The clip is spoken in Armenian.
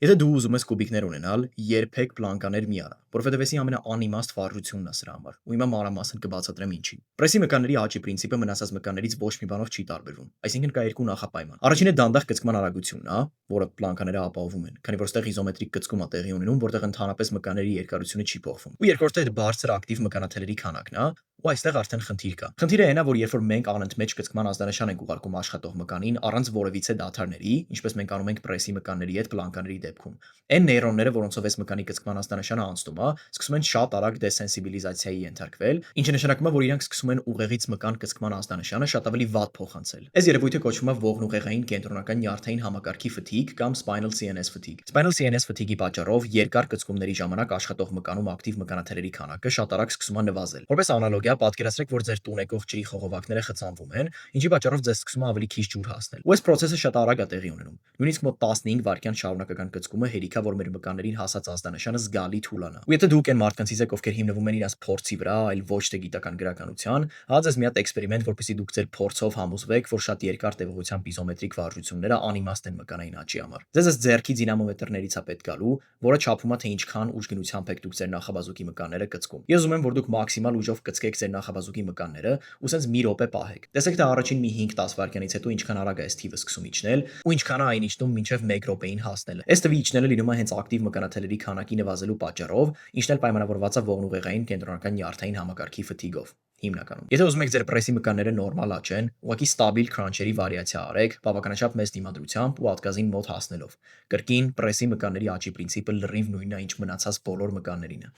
Եթե դու ուզում ես կուբիկներ ունենալ, երբեք պլանկաներ մի արա, որովհետև էսի ամենաանիմաստ վարժությունն է սրա համար, ու հիմա մանրամասն կբացատրեմ ինչի։ Պրեսի մկանների աճի պրինցիպը մնացած մկաներից ոչ մի բանով չի տարբերվում, այսինքն կա երկու նախապայման։ Առաջինը դանդաղ կծկման արագությունն է, որը պլանկաները ապահովում են, քանի որ ստեղ իզոմետրիկ կծկում է տեղի ունենում, որտեղ ընդհանրապես մկանների երկարությունը չի փոխվում։ Ու երկրորդը այդ բարձր ակտիվ մկանաթելերի քանակն է, ու այստեղ արդեն խնդիր կա։ Խնդիրը այն է, որ երբ որ մենք անընդմեջ կծկման ազդանշան ենք ուղարկում աշխատող մկանին առանց որևիցե դադարների, ինչպես մենք անում ենք պրեսի մկանների հետ պլանկաների դեպքում, այն նեյրոնները, որոնցով էս մկանի կծկման ազդանշանը անցնում է, սկսում են շատ արագ դեսենսիբիլիզացիայի ենթարկվել, ինչը նշանակում է, որ իրանք սկսում են ուղեղից մկան կծկման ազդանշանը շատ ավելի վատ փոխանցել։ Այս երևույթը կոչվում է ողնուղեղային կենտրոնական նյարդային համակարգի ֆթիգ կամ spinal CNS fatigue։ Spinal CNS fatigue-ի պատճառով երկար կծկումների ժամանակ աշխատող մկանում ակտիվ մկանաթելերի քանակը շատ արագ սկսում է նվազել։ Որպես անալոգիա, պատկերացրեք, որ ձեր տուն եկող ջրի խողովակները խցանվում են, ինչի պատճառով ձեզ սկսում է ավելի քիչ ջուր հասնել։ Ու այս process-ը շատ արագ է տեղի ունենում։ Նույնիսկ մոտ 15 վայրկյան շարունակական կծկումը հերիք է, որ մեր մկաներին հասած ազդանշանը զգալի թուլանա։ Ու եթե դուք այն մարդկանցից եք, ովքեր հիմնվում են իրաց փորձի վրա, այլ ոչ թե գիտական գրականության, հա ձեզ մի հատ էքսպերիմենտ, որպեսզի դուք ձեր փորձով համոզվեք, որ շատ երկար տևողությամբ իզոմետրիկ վարժությունները անիմաստ են մկանային աճի համար։ Ձեզ ըստ ձեռքի դինամոմետրներից է պետք գալու, որը չափում է թե ինչքան ուժգնությամբ եք դուք ձեր նախաբազուկի մկանները կծկում։ Ես ուզում եմ, որ դուք մաքսիմալ ուժով կծկեք ձեր նախաբազուկի մկանները ու սենց մի րոպե պահեք։ Տեսեք թե առաջին մի 5-10 վայրկյանից հետո ինչքան արագ է այս թիվը սկսում իջնել ու ինչքան է այն իջնում մինչև 1 րոպեին հասնելը։ Այս թվի իջնելը լինում է հենց ակտիվ մկանաթելերի քանակի նվազելու պատճառով, ինչն էլ պայմանավորված է ողնուղեղային կենտրոնական նյարդային համակարգի ֆթիգով հիմնականում։ Եթե ուզում եք ձեր պրեսի մկանները նորմալ աճեն, ուղղակի ստաբիլ քրանչերի վարիացիա արեք, բավականաչափ մեծ դիմադրությամբ ու ատգազին մոտ հասնելով։ Կրկին պրեսի մկանների աճի պրինցիպը լրիվ նույնն է, ինչ մնացած բոլոր մկաններինը։